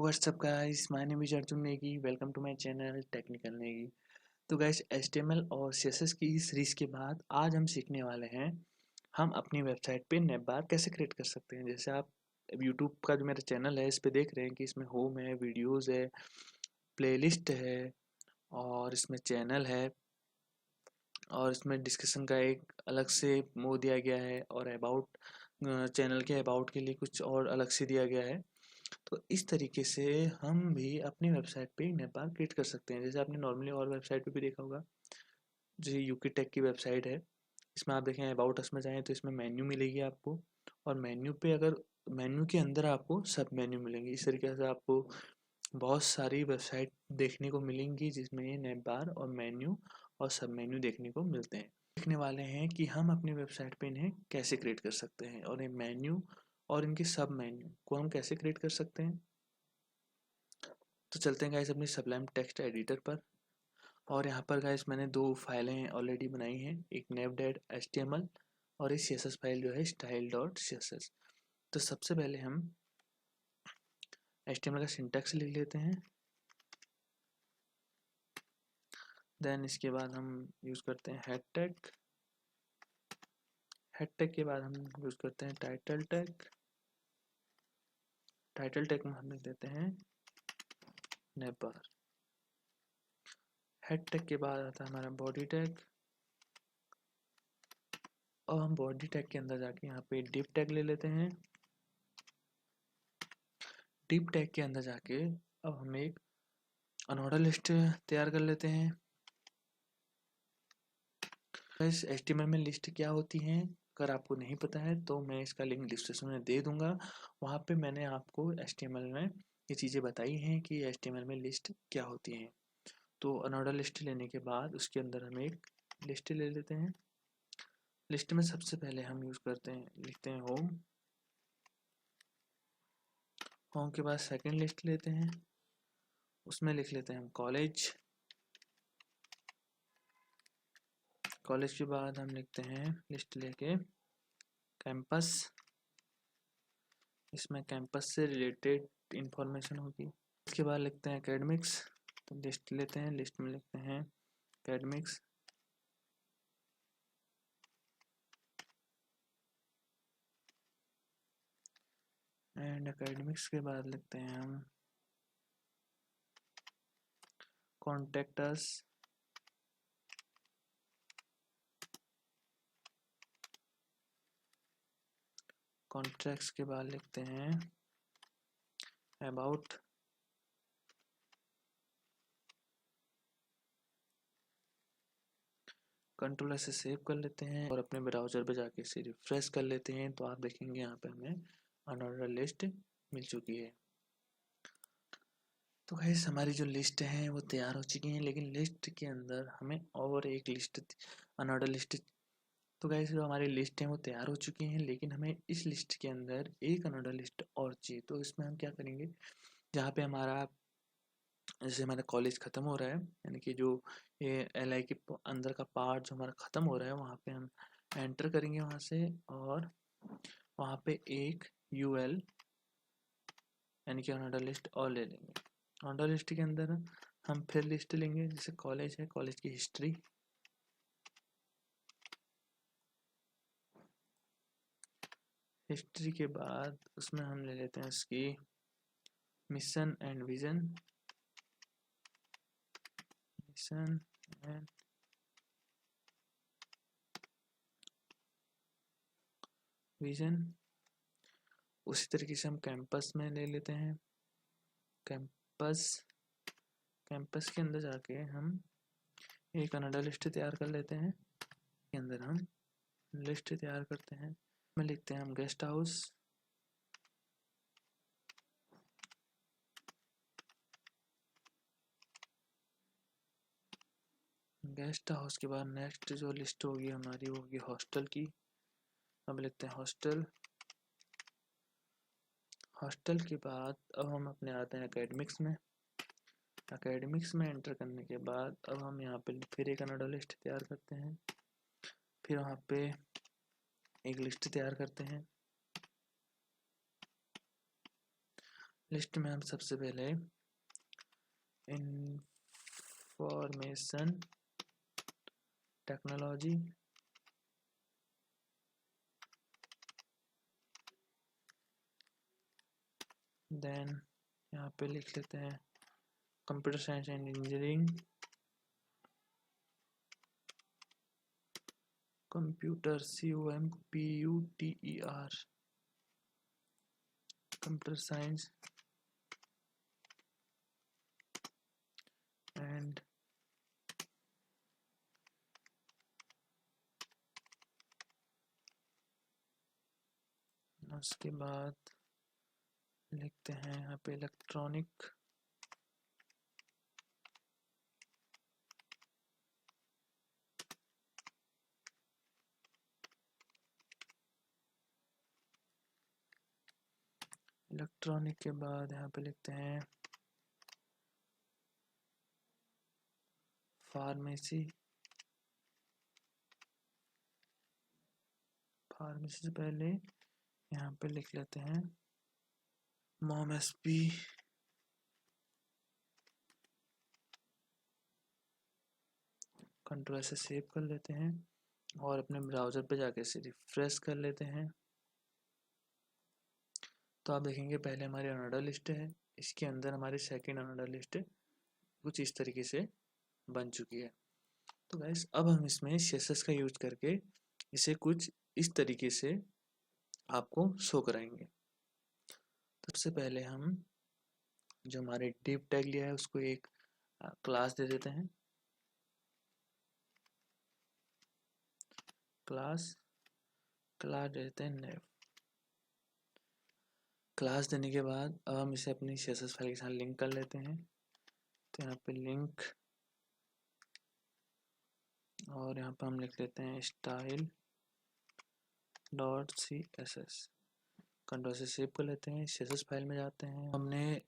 what's up guys, my name is Arjun Negi. Welcome to my channel Technical Negi. तो guys HTML और CSS की इस series के बाद आज हम सीखने वाले हैं हम अपनी वेबसाइट पे नेम बार कैसे क्रिएट कर सकते हैं। जैसे आप YouTube का जो मेरा चैनल है इस पे देख रहे हैं कि इसमें होम है, वीडियोस है, प्लेलिस्ट है और इसमें चैनल है और इसमें डिस्कशन का एक अलग से वो दिया गया है और अबाउट चैनल के अबाउट के लिए कुछ और अलग से दिया गया है। तो इस तरीके से हम भी अपनी वेबसाइट पे नेम बार क्रिएट कर सकते हैं। जैसे आपने नॉर्मली और वेबसाइट पे भी देखा होगा, जैसे यूके टेक की वेबसाइट है, इसमें आप देखें अबाउट अस में जाएँ तो इसमें मेन्यू मिलेगी आपको और मेन्यू पे अगर मेन्यू के अंदर आपको सब मेन्यू मिलेंगे। इस तरीके से आपको बहुत सारी वेबसाइट देखने को मिलेंगी जिसमें ये नेम बार और मेन्यू और सब मेन्यू देखने को मिलते हैं। देखने वाले हैं कि हम अपनी वेबसाइट पे इन्हें कैसे क्रिएट कर सकते हैं और ये मेन्यू और इनके सब मेन्यू को हम कैसे क्रिएट कर सकते हैं। तो चलते हैं गाइस अपनी सबलाइम टेक्स्ट एडिटर पर और यहाँ पर गाइस मैंने दो फाइलें ऑलरेडी बनाई हैं, एक navdead.html और एक css फाइल जो है style.css। तो सबसे पहले हम HTML का सिंटैक्स लिख लेते हैं, देन इसके बाद हम यूज़ करते हैं हेड टैग, हेड टैग के बाद हम यूज़ करते हैं टाइटल टैग, टाइटल टैग में हम लिख देते हैं नेम बार। हेड टैग के बाद आता है हमारा बॉडी टैग और हम बॉडी टैग के अंदर जाके यहाँ पे डिव टैग ले लेते हैं। डिव टैग के अंदर जाके अब हम एक अनऑर्डर लिस्ट तैयार कर लेते हैं। इस HTML में लिस्ट क्या होती हैं अगर आपको नहीं पता है तो मैं इसका लिंक डिस्क्रिप्शन में दे दूंगा। वहाँ पे मैंने आपको HTML में ये चीज़ें बताई हैं कि HTML में लिस्ट क्या होती हैं। तो अनऑर्डर लिस्ट लेने के बाद उसके अंदर हम एक लिस्ट ले लेते हैं। लिस्ट में सबसे पहले हम यूज़ करते हैं, लिखते हैं होम, होम के बाद सेकंड लिस्ट लेते हैं, उसमें लिख लेते हैं हम कॉलेज, कॉलेज के बाद हम लिखते हैं लिस्ट लेके कैंपस, इसमें कैंपस से रिलेटेड इंफॉर्मेशन होगी। इसके बाद लिखते हैं एकेडमिक्स, तो लिस्ट लेते हैं, लिस्ट में लिखते हैं एकेडमिक्स, एंड एकेडमिक्स के बाद लिखते हैं हम कॉन्टेक्ट अस, कॉन्ट्रैक्ट्स के बाद लिखते हैं अबाउट, कंट्रोल से सेव कर लेते हैं और अपने ब्राउज़र पे जाके इसे रिफ्रेश कर लेते हैं तो आप देखेंगे यहाँ पे हमें अनऑर्डर लिस्ट मिल चुकी है। तो गाइस हमारी जो लिस्ट है वो तैयार हो चुकी है, लेकिन लिस्ट के अंदर हमें और एक लिस्ट अनऑर्डर लिस्ट, तो गाइस जो हमारी लिस्ट है वो तैयार हो चुकी है, लेकिन हमें इस लिस्ट के अंदर एक अनऑर्डर लिस्ट और चाहिए। तो इसमें हम क्या करेंगे, जहाँ पे हमारा जैसे हमारा कॉलेज ख़त्म हो रहा है, यानी कि जो ये LI के अंदर का पार्ट जो हमारा ख़त्म हो रहा है वहाँ पे हम एंटर करेंगे वहाँ से और वहाँ पे एक UL यानी कि अनऑर्डर लिस्ट और ले लेंगे। अनऑर्डर लिस्ट के अंदर हम फिर लिस्ट लेंगे, जैसे कॉलेज है, कॉलेज की हिस्ट्री, हिस्ट्री के बाद उसमें हम ले लेते हैं इसकी mission and vision, mission and vision. उसी तरीके से हम कैंपस में ले लेते हैं कैंपस, कैंपस के अंदर जाके हम एक अनऑर्डर लिस्ट तैयार कर लेते हैं, के अंदर हम लिस्ट तैयार करते हैं, में लिखते हैं हम गेस्ट हाउस, गेस्ट हाउस के बाद नेक्स्ट जो लिस्ट होगी हमारी वो होगी हॉस्टल की। अब लिखते हैं हॉस्टल, हॉस्टल के बाद अब हम अपने आते हैं एकेडमिक्स में, एकेडमिक्स में एंटर करने के बाद अब हम यहाँ पे फिर एक अनऑर्डर लिस्ट तैयार करते हैं, फिर वहाँ पे एक लिस्ट तैयार करते हैं, लिस्ट में हम सबसे पहले इंफॉर्मेशन टेक्नोलॉजी, देन यहाँ पे लिख लेते हैं computer science and engineering, computer COMPUTER, computer science and उसके बाद लिखते हैं यहाँ पे इलेक्ट्रॉनिक के बाद यहाँ पे लिखते हैं फार्मेसी से पहले यहाँ पे लिख लेते हैं MOMSP, कंट्रोल से सेव कर लेते हैं और अपने ब्राउज़र पे जाके इसे रिफ्रेश कर लेते हैं। तो आप देखेंगे पहले हमारी अनऑर्डर लिस्ट है, इसके अंदर हमारी सेकंड अनऑर्डर लिस्ट कुछ इस तरीके से बन चुकी है। तो गाइस अब हम इसमें CSS का यूज करके इसे कुछ इस तरीके से आपको शो कराएंगे। सबसे पहले हम जो हमारे div टैग लिया है उसको एक क्लास दे देते हैं, क्लास दे देते हैं nav। क्लास देने के बाद अब हम इसे अपनी CSS फाइल के साथ लिंक कर लेते हैं। तो यहाँ पे लिंक और यहाँ पे हम लिख लेते हैं style.css, कंट्रोल से सेव कर लेते हैं, CSS फाइल में जाते हैं, हमने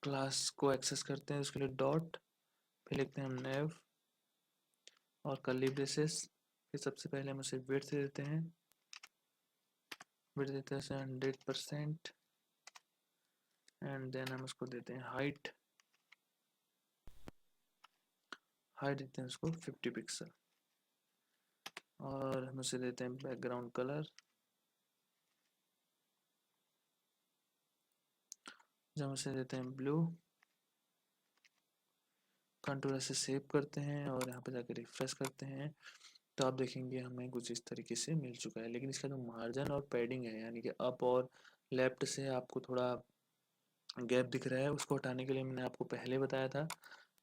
क्लास को एक्सेस करते हैं, उसके लिए डॉट, फिर लिखते हैं हम nav और कर्ली ब्रेसेस। फिर सबसे पहले हम उसे विड्थ देते हैं, विड्थ देते हैं 100% एंड देन हम उसको देते हैं हाइट देते हैं उसको 50 पिक्सल और हम उसे देते हैं बैकग्राउंड कलर, जब हम उसे देते हैं ब्लू, कंट्रोल से सेव करते हैं और यहाँ पे जाकर रिफ्रेश करते हैं। तो आप देखेंगे हमें कुछ इस तरीके से मिल चुका है, लेकिन इसका जो मार्जिन और पैडिंग है यानी कि अप और लेफ्ट से आपको थोड़ा गैप दिख रहा है, उसको हटाने के लिए मैंने आपको पहले बताया था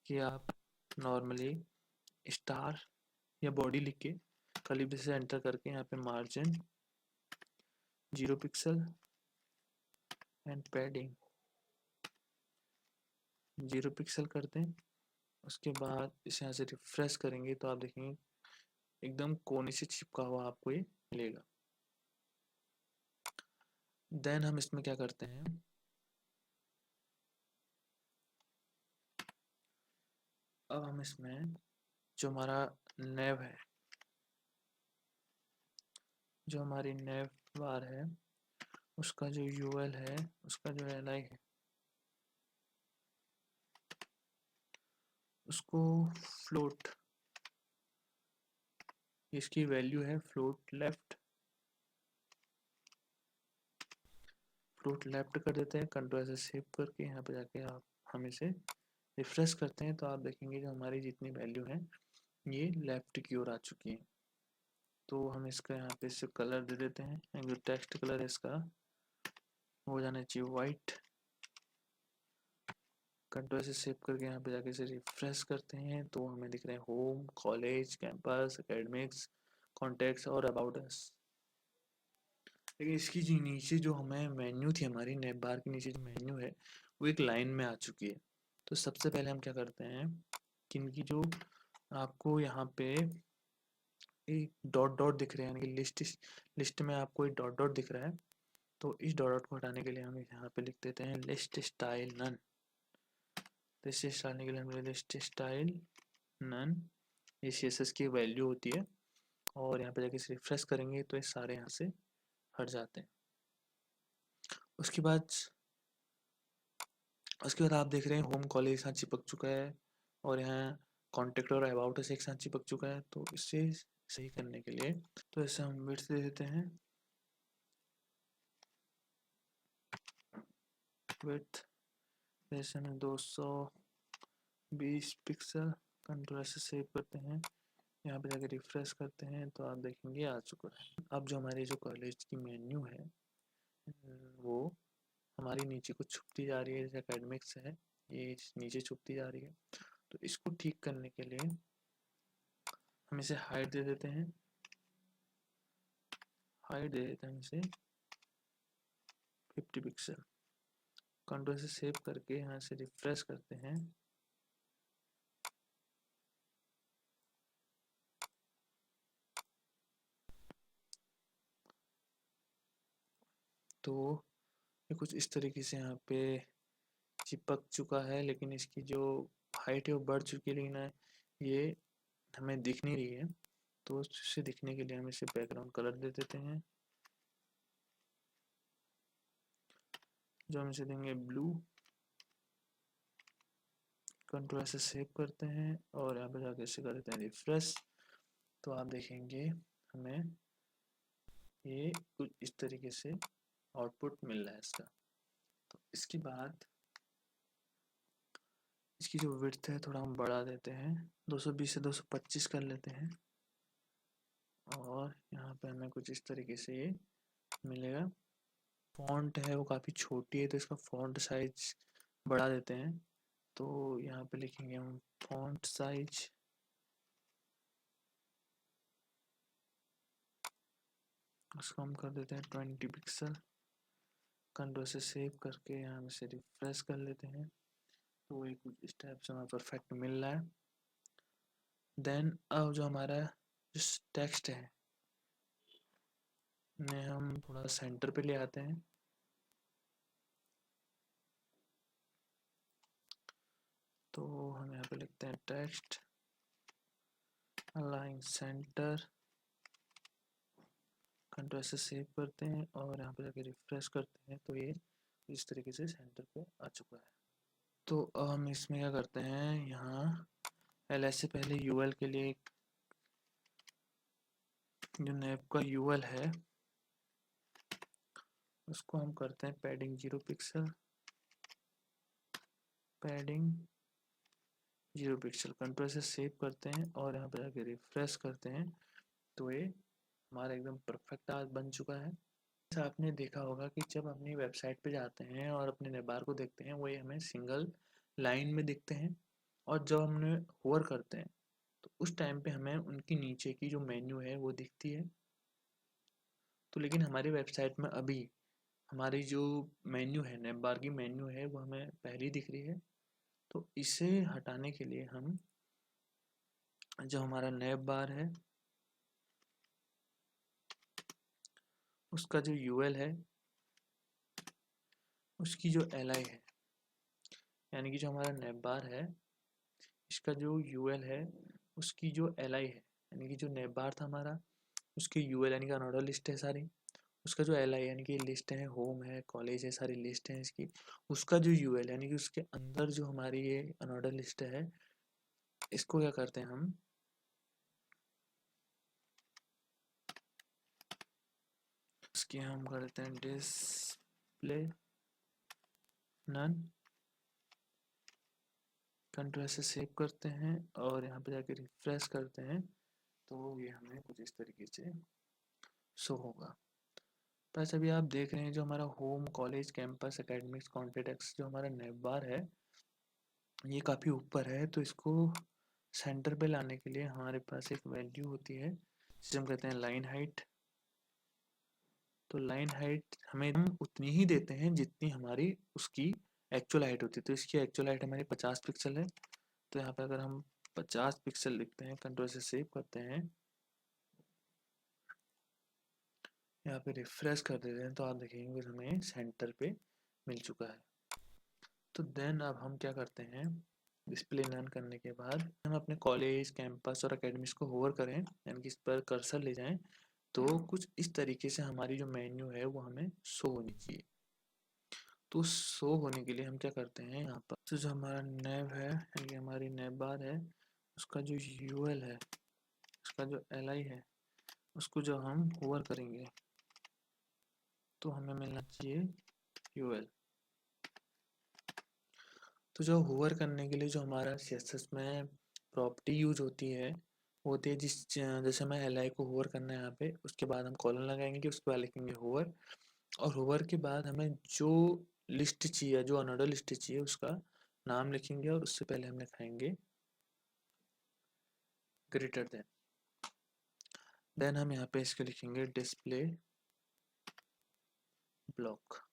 कि आप नॉर्मली स्टार या बॉडी लिख के कर्ली से एंटर करके यहाँ पे margin 0 pixel and padding 0 pixel कर दें। उसके बाद इसे यहाँ से रिफ्रेश करेंगे तो आप देखेंगे एकदम कोने से चिपका हुआ आपको ये मिलेगा। देन हम इसमें क्या करते हैं, अब हम इसमें जो हमारा नेव है, जो हमारी नेव बार है, उसका जो UL है, उसका जो LI है, उसको फ्लोट, इसकी वैल्यू है फ्लोट लेफ्ट कर देते हैं, कंट्रोल से सेव करके यहाँ पे जाके आप हम इसे रिफ्रेश करते हैं तो आप देखेंगे जो हमारी जितनी वैल्यू है ये लेफ्ट की ओर आ चुकी है। तो हम इसका यहाँ पे से कलर दे देते हैं, जो टेक्स्ट कलर है इसका हो जाना चाहिए वाइट, कंट्रोल से सेव करके यहाँ पे जाके इसे रिफ्रेश करते हैं तो हमें दिख रहे हैं home, college, campus, academics, contacts और अबाउट अस। लेकिन इसकी जो नीचे जो हमें मेन्यू थी, हमारी नेव बार के नीचे जो मेन्यू है वो एक लाइन में आ चुकी है। तो सबसे पहले हम क्या करते हैं कि इनकी जो आपको यहाँ पे एक डॉट डॉट दिख रहे हैं, यानी कि लिस्ट में आपको एक डॉट डॉट दिख रहा है, तो इस डॉट डॉट को हटाने के लिए हम यहाँ पे लिख देते हैं लिस्ट स्टाइल नन। तो इसे हटाने के लिए हम लिस्ट स्टाइल नन, ये CSS की वैल्यू होती है और यहाँ पे जाके इसे रिफ्रेश करेंगे तो ये सारे यहाँ से हट जाते हैं। उसके बाद उसके बाद आप देख रहे हैं होम कॉलेज एक साथ चिपक चुका है और यहाँ कॉन्टेक्ट और अबाउट अस एक साथ चिपक चुका है। तो इससे सही करने के लिए तो ऐसे हम विड्थ दे देते हैं, विड्थ जैसे हमें 220 पिक्सल, कंट्रोल से सेव करते हैं, यहाँ पे जाकर रिफ्रेश करते हैं तो आप देखेंगे आ चुका है। अब जो हमारी जो कॉलेज की मेन्यू है वो हमारी नीचे कुछ छुपती जा रही है, जैसे एकेडमिक्स है ये नीचे छुपती जा रही है। तो इसको ठीक करने के लिए हम इसे हाइट दे देते हैं, हाइट दे देते हैं इसे 50 पिक्सल, कंट्रोल से सेव करके यहाँ से रिफ्रेश करते हैं तो ये कुछ इस तरीके से यहाँ पे चिपक चुका है, लेकिन इसकी जो हाइट है वो बढ़ चुकी है, लेकिन ये हमें दिख नहीं रही है। तो इसे दिखने के लिए हम इसे बैकग्राउंड कलर दे देते हैं, जो हम इसे देंगे ब्लू, कंट्रोल से सेव करते हैं और यहाँ पे जाके इसे कर देते हैं रिफ्रेश। तो आप देखेंगे हमें ये कुछ इस तरीके से आउटपुट मिल रहा है इसका। तो इसके बाद इसकी जो विड्थ है थोड़ा हम बढ़ा देते हैं, 220 से 225 कर लेते हैं और यहाँ पे हमें कुछ इस तरीके से ये मिलेगा। फॉन्ट है वो काफ़ी छोटी है तो इसका फॉन्ट साइज बढ़ा देते हैं। तो यहाँ पे लिखेंगे हम फॉन्ट साइज उसको हम कर देते हैं 20 पिक्सल, कंट्रोल से सेव करके यहाँ से रिफ्रेश कर लेते हैं। तो ये कुछ इस टाइप से हमें परफेक्ट मिल रहा है। देन अब जो हमारा जो टेक्स्ट है ने हम थोड़ा सेंटर पे ले आते हैं, तो हम यहाँ पे लिखते हैं टेक्स्ट अलाइन सेंटर, कंट्रोल से सेव करते हैं और यहाँ पे जाके रिफ्रेश करते हैं तो ये इस तरीके से सेंटर पे आ चुका है। तो अब हम इसमें क्या करते हैं, यहाँ एल से पहले यूएल के लिए जो नैप का यूएल है उसको हम करते हैं padding 0 pixel, padding 0 pixel, control से सेव करते हैं और यहाँ पे जाके रिफ्रेश करते हैं तो ये हमारा एकदम परफेक्ट आज बन चुका है। जैसा आपने देखा होगा कि जब अपनी वेबसाइट पे जाते हैं और अपने नेबार को देखते हैं वो ये हमें सिंगल लाइन में दिखते हैं, और जब हमने होवर करते हैं तो उस टाइम पे हमें उनकी नीचे की जो मेन्यू है वो दिखती है। तो लेकिन हमारी वेबसाइट में अभी हमारी जो मेन्यू है, नेबार की मेन्यू है, वो हमें पहली दिख रही है। तो इसे हटाने के लिए हम जो हमारा नैब बार है उसका जो यूएल है उसकी जो एलआई है, यानी कि जो हमारा नैब बार है इसका जो यूएल है उसकी जो एलआई है, यानी कि जो नैब बार था हमारा उसकी यूएल यानी कि अनऑर्डर लिस्ट है सारी, उसका जो एलआई यानी कि लिस्ट है, होम है, कॉलेज है, सारी लिस्ट है इसकी, उसका जो यूएल यानी कि उसके अंदर जो हमारी ये अनऑर्डर लिस्ट है इसको क्या करते हैं हम, इसकी हम करते हैं डिस्प्ले नन, कंट्रोल से सेव करते हैं और यहाँ पे जाके रिफ्रेश करते हैं तो ये हमें कुछ इस तरीके से शो होगा। तो ऐसे भी आप देख रहे हैं जो हमारा home, college, campus, academics, contacts जो हमारा नेव बार है ये काफ़ी ऊपर है। तो इसको सेंटर पे लाने के लिए हमारे पास एक वैल्यू होती है जिसे हम कहते हैं लाइन हाइट। तो लाइन हाइट हमें हम उतनी ही देते हैं जितनी हमारी उसकी एक्चुअल हाइट होती है। तो इसकी एक्चुअल हाइट हमारी 50 पिक्सल है। तो यहाँ पे अगर हम 50 पिक्सल लिखते हैं, कंट्रोल से सेव करते हैं, यहाँ पे रिफ्रेश कर देते हैं तो आप देखेंगे हमें सेंटर पे मिल चुका है। तो देन अब हम क्या करते हैं, डिस्प्ले नन करने के बाद हम अपने कॉलेज, कैंपस और एकेडमिक्स को होवर करें, यानी कि इस पर कर्सर ले जाएं तो कुछ इस तरीके से हमारी जो मेन्यू है वो हमें शो होनी चाहिए। तो शो होने के लिए हम क्या करते हैं यहाँ पर, तो जो हमारा नेव है यानी कि हमारी नेव बार है, उसका जो यूएल है, उसका जो एलआई है, उसको जो हम होवर करेंगे तो हमें मिलना चाहिए यूएल। तो जो होवर करने के लिए जो हमारा सीएसएस में प्रॉपर्टी यूज होती है वो होती है जैसे हमें एलआई को होवर करना है यहाँ पे, उसके बाद हम कॉलन लगाएंगे, उसके बाद लिखेंगे होवर, और होवर के बाद हमें जो लिस्ट चाहिए, जो अनऑर्डर लिस्ट चाहिए, उसका नाम लिखेंगे और उससे पहले हम लिखाएंगे ग्रेटर देन हम यहाँ पे इसके लिखेंगे डिस्प्ले ब्लॉक।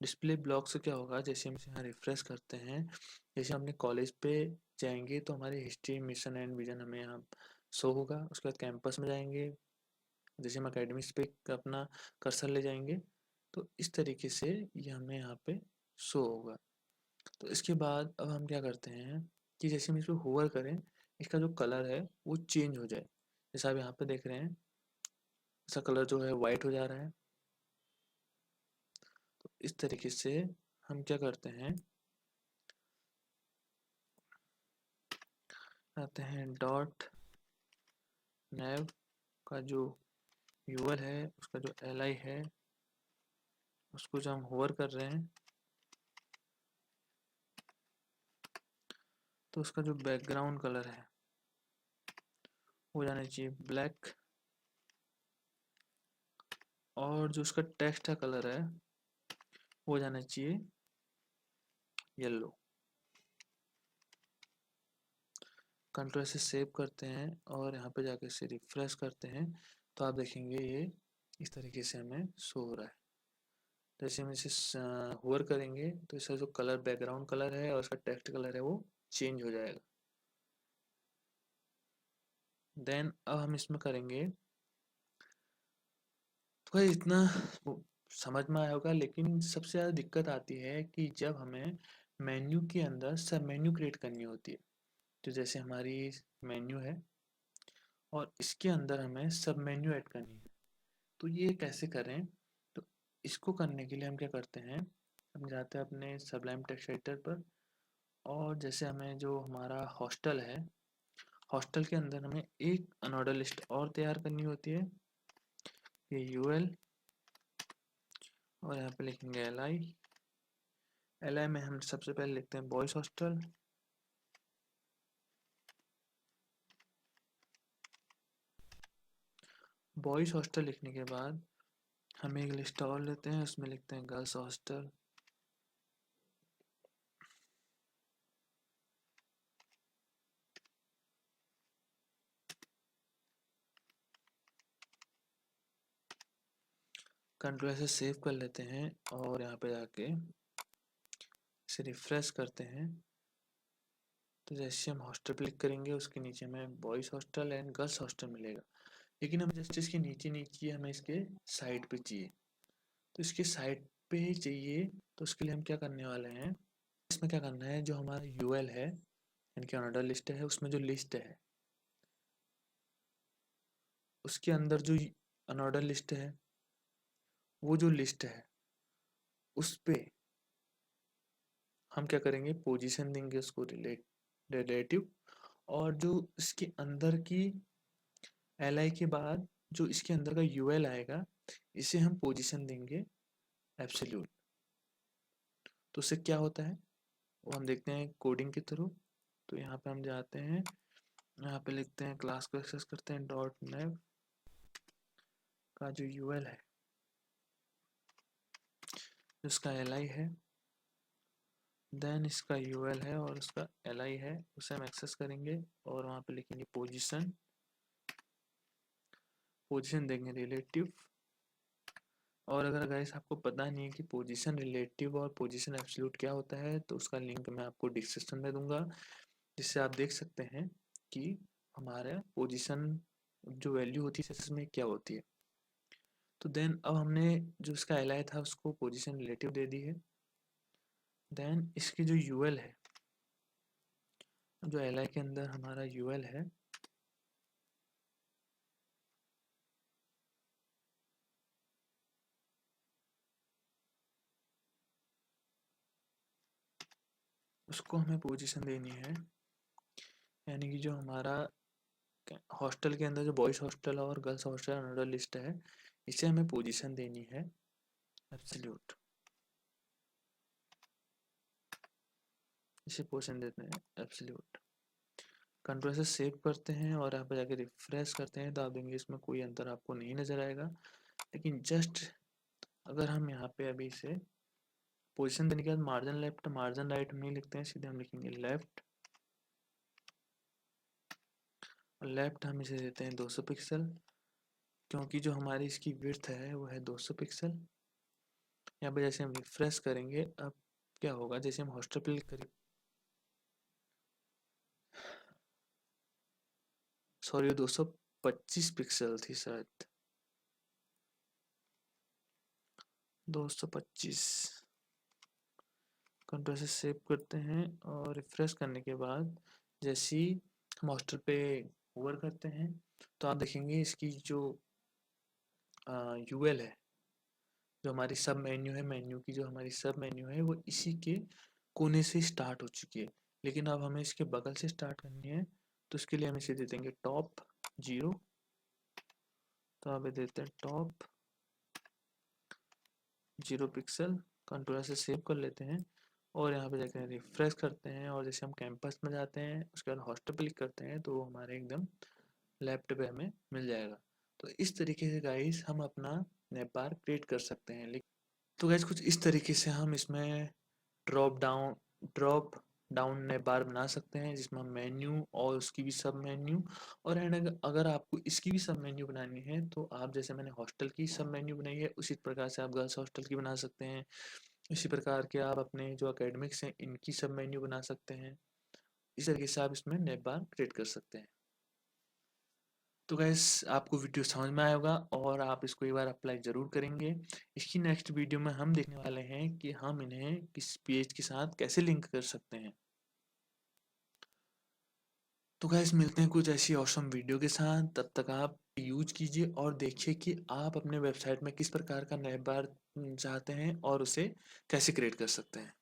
डिस्प्ले ब्लॉक से क्या होगा, जैसे हम इसे यहाँ रिफ्रेश करते हैं, जैसे हम अपने कॉलेज पे जाएंगे तो हमारी हिस्ट्री, मिशन एंड विजन हमें यहाँ शो होगा। उसके बाद कैंपस में जाएंगे, जैसे हम अकेडमिक्स पे अपना कर्सर ले जाएंगे तो इस तरीके से ये हमें यहाँ पे शो होगा। तो इसके बाद अब हम क्या करते हैं कि जैसे हम इस पर होवर करें, इसका जो कलर है वो चेंज हो जाए। जैसा आप यहाँ पे देख रहे हैं, इसका कलर जो है वाइट हो जा रहा है। तो इस तरीके से हम क्या करते हैं, आते हैं डॉट नेव का जो यूआर है, उसका जो एलआई है, उसको जो हम होवर कर रहे हैं तो उसका जो बैकग्राउंड कलर है हो जाना चाहिए ब्लैक, और जो उसका टेक्स्ट का कलर है हो जाना चाहिए येलो। कंट्रोल से सेव करते हैं और यहाँ पे जाके इसे रिफ्रेश करते हैं तो आप देखेंगे ये इस तरीके से हमें शो हो रहा है। जैसे हम इसे होवर करेंगे तो इसका जो कलर, बैकग्राउंड कलर है और उसका टेक्स्ट कलर है वो चेंज हो जाएगा। देन अब हम इसमें करेंगे, तो भाई इतना समझ में आया होगा, लेकिन सबसे ज़्यादा दिक्कत आती है कि जब हमें मेन्यू के अंदर सब मेन्यू क्रिएट करनी होती है। तो जैसे हमारी मेन्यू है और इसके अंदर हमें सब मेन्यू ऐड करनी है, तो ये कैसे करें? तो इसको करने के लिए हम क्या करते हैं, हम जाते हैं अपने सबलाइम टेक्स्ट एडिटर पर, और जैसे हमें जो हमारा हॉस्टल है, हॉस्टल के अंदर हमें एक अनऑर्डर लिस्ट और तैयार करनी होती है, ये यूएल, और यहाँ पे लिखेंगे एलआई। एलआई में हम सबसे पहले लिखते हैं बॉयज हॉस्टल, बॉयज हॉस्टल लिखने के बाद हम एक लिस्ट और लेते हैं, उसमें लिखते हैं गर्ल्स हॉस्टल, कंट्रोल से सेव कर लेते हैं और यहाँ पे जाके इसे रिफ्रेश करते हैं। तो जैसे हम हॉस्टल पे क्लिक करेंगे उसके नीचे हमें boys hostel and girls hostel मिलेगा, लेकिन हमें जस्ट इसके नीचे नहीं चाहिए, हमें इसके साइड पे चाहिए। तो इसके साइड पे ही चाहिए, तो उसके लिए हम क्या करने वाले हैं, इसमें क्या करना है, जो हमारा यूएल है यानी कि अनऑर्डर लिस्ट है, उसमें जो लिस्ट है उसके अंदर जो अनऑर्डर लिस्ट है, वो जो लिस्ट है उस पे हम क्या करेंगे, पोजीशन देंगे उसको रिलेटिव, और जो इसके अंदर की एलआई के बाद जो इसके अंदर का यूएल आएगा, इसे हम पोजीशन देंगे एब्सोल्यूट। तो उससे क्या होता है वो हम देखते हैं कोडिंग के थ्रू। तो यहाँ पे हम जाते हैं, यहाँ पे लिखते हैं, क्लास को एक्सेस करते हैं, डॉट नेव का जो यूएल है, उसका एलआई है, देन इसका यूएल है और उसका एलआई है, उसे हम एक्सेस करेंगे और वहाँ पे लिखेंगे पोजीशन, पोजीशन देंगे रिलेटिव। और अगर गाइस आपको पता नहीं है कि पोजीशन रिलेटिव और पोजीशन एब्सोल्यूट क्या होता है, तो उसका लिंक मैं आपको डिस्क्रिप्शन में दूंगा, जिससे आप देख सकते हैं कि हमारा पोजीशन जो वैल्यू होती है इसमें क्या होती है। तो देन अब हमने जो इसका एलआई था उसको पोजीशन रिलेटिव दे दी है। देन इसकी जो यूएल है, जो एलआई के अंदर हमारा यूएल है, उसको हमें पोजीशन देनी है, यानी कि जो हमारा हॉस्टल के अंदर जो बॉयज़ हॉस्टल और गर्ल्स हॉस्टल अनदर लिस्ट है, इसे हमें पोजीशन देनी है एब्सोल्यूट। इसे पोजीशन देते हैं एब्सोल्यूट। कंट्रोल से सेव करते हैं और यहाँ पर जाके रिफ्रेश करते हैं तो आप देखेंगे इसमें कोई अंतर आपको नहीं नज़र आएगा। लेकिन जस्ट अगर हम यहाँ पे अभी इसे पोजीशन देने के बाद मार्जिन लेफ्ट मार्जिन राइट हम नहीं लिखते हैं, सीधे हम लिखेंगे लेफ्ट। और लेफ्ट हम इसे देते हैं 200 पिक्सल, क्योंकि जो हमारी इसकी विड्थ है वो है 200 पिक्सल। यहाँ पे जैसे हम रिफ्रेश करेंगे अब क्या होगा, जैसे हम हॉस्टल पे क्लिक करें, सॉरी 225 पिक्सल थी शायद, 225। कंट्रोल से सेव करते हैं और रिफ्रेश करने के बाद जैसे ही हम हॉस्टल पे ओवर करते हैं तो आप देखेंगे इसकी जो यूएल है, जो हमारी सब मेन्यू है, मेन्यू की जो हमारी सब मेन्यू है वो इसी के कोने से स्टार्ट हो चुकी है। लेकिन अब हमें इसके बगल से स्टार्ट करनी है, तो इसके लिए हम इसे दे देंगे टॉप 0। तो आप देते हैं टॉप 0 पिक्सल। कंट्रोल से सेव कर लेते हैं और यहाँ पे जाकर रिफ्रेश करते हैं और जैसे हम कैंपस में जाते हैं उसके बाद हॉस्टल पे क्लिक करते हैं तो वो हमारे एकदम लेफ्ट पे हमें मिल जाएगा। तो इस तरीके से गाइस हम अपना नेप बार क्रिएट कर सकते हैं। तो गाइस कुछ इस तरीके से हम इसमें ड्रॉप डाउन नेप बार बना सकते हैं, जिसमें हम मेन्यू और उसकी भी सब मेन्यू, और एंड अगर आपको इसकी भी सब मेन्यू बनानी है तो आप जैसे मैंने हॉस्टल की सब मेन्यू बनाई है उसी प्रकार से आप गर्ल्स हॉस्टल की बना सकते हैं। इसी प्रकार के आप अपने जो एकेडमिक्स हैं इनकी सब मेन्यू बना सकते हैं। इस तरीके से आप इसमें नेप बार क्रिएट कर सकते हैं। तो गैस आपको वीडियो समझ में आया होगा और आप इसको एक बार अप्लाई ज़रूर करेंगे। इसकी नेक्स्ट वीडियो में हम देखने वाले हैं कि हम इन्हें किस पेज के साथ कैसे लिंक कर सकते हैं। तो गैस मिलते हैं कुछ ऐसी ऑसम वीडियो के साथ, तब तक आप यूज कीजिए और देखिए कि आप अपने वेबसाइट में किस प्रकार का नैप बार चाहते हैं और उसे कैसे क्रिएट कर सकते हैं।